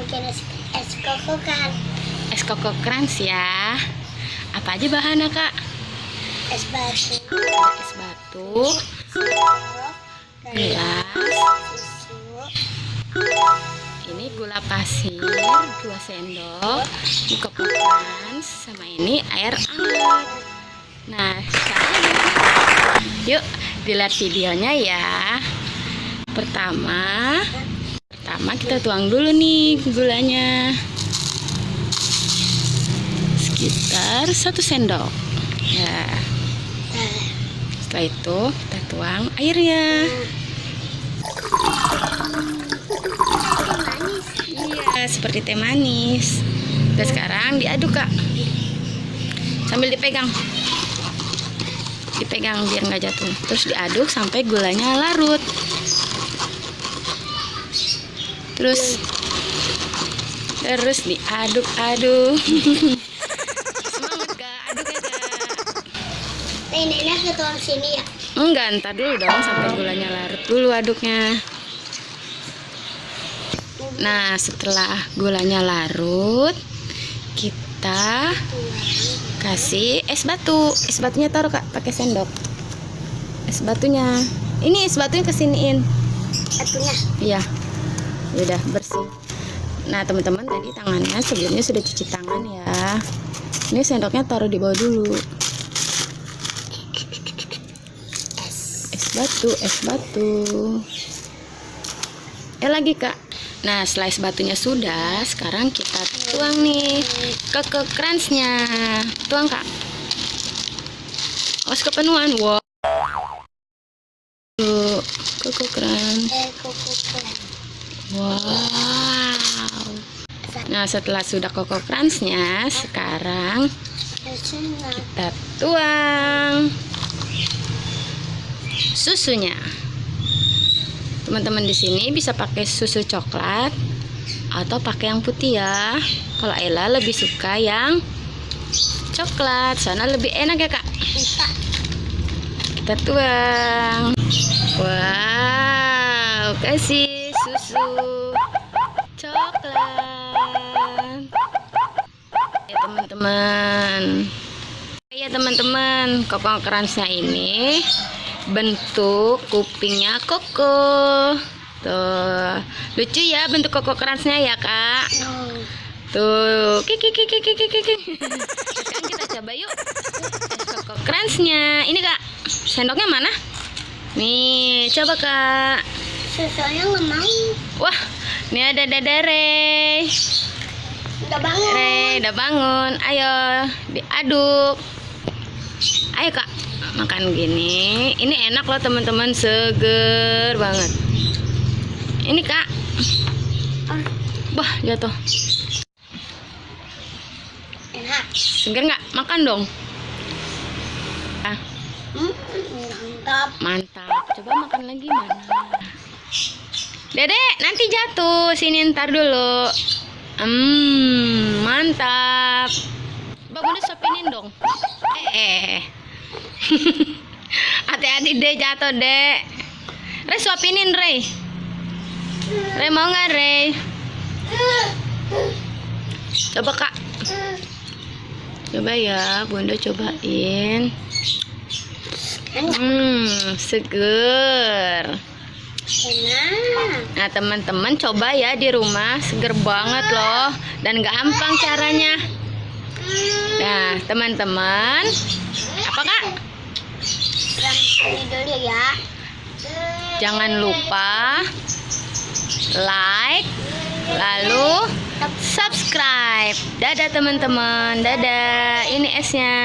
bikin es koko kan. Es koko crunch ya. Apa aja bahannya, Kak? Es batu, Es batu, sendok, gelas, susu, ini gula pasir 2 sendok, ini koko crunch, sama ini air hangat. Nah, caranya gimana? Yuk dilihat videonya ya. Pertama kita tuang dulu nih gulanya, sekitar 1 sendok ya. Setelah itu kita tuang airnya. Iya, seperti teh manis. Dan sekarang diaduk, Kak, sambil dipegang biar nggak jatuh. Terus diaduk sampai gulanya larut. Terus diaduk-aduk. Semangat, Kak, aduknya, Kak. Ini ke tuang sini ya. Enggak, ntar dulu dong sampai gulanya larut dulu aduknya. Nah, setelah gulanya larut, kita kasih es batu. Es batunya taruh, Kak, pakai sendok. Es batunya. Ini es batunya kesiniin. Batunya. Iya. Udah bersih. Nah, teman-teman, tadi tangannya sebelumnya sudah cuci tangan ya. Ini sendoknya taruh di bawah dulu. Es batu. Lagi, Kak. Nah, setelah es batunya sudah, sekarang kita tuang nih koko crunch-nya. Tuang, Kak. Awas kepenuhan. Wow. Koko crunch. Wow. Nah, setelah sudah koko crunch-nya, sekarang kita tuang susunya. Teman-teman di sini bisa pakai susu coklat atau pakai yang putih ya. Kalau Ella lebih suka yang coklat, soalnya lebih enak ya, Kak. Kita tuang. Wow, kasih susu coklat. Ya, teman-teman. Ya, teman-teman, koko crunch-nya ini bentuk kupingnya koko. Tuh, lucu ya bentuk koko crunch-nya ya, Kak. Tuh, sekarang kita coba yuk es koko crunch-nya. Ini, Kak, sendoknya mana? Nih, coba, Kak. Susunya nggak mau. Wah, ini ada Dada Rey. Udah bangun. Rey, udah bangun. Ayo, diaduk. Ayo, Kak, makan gini. Ini enak loh, teman-teman, seger banget. Ini, Kak. Bah, jatuh. Enak. Seger nggak? Makan dong. Mantap. Mantap. Coba makan lagi mana? Dedek, nanti jatuh. Sini ntar dulu. Mantap. Coba Bunda sopinin dong. Hati-hati deh, jatuh deh. Rey, suapinin Rey. Rey mau nggak, Rey? Coba, Kak. Coba ya, Bunda cobain. Seger. Enak. Nah, teman-teman coba ya di rumah, seger banget loh dan gampang caranya. Nah, teman-teman, apa, Kak? Ini dulu ya. Jangan lupa like, lalu subscribe. Dadah, teman-teman. Dadah. Ini esnya.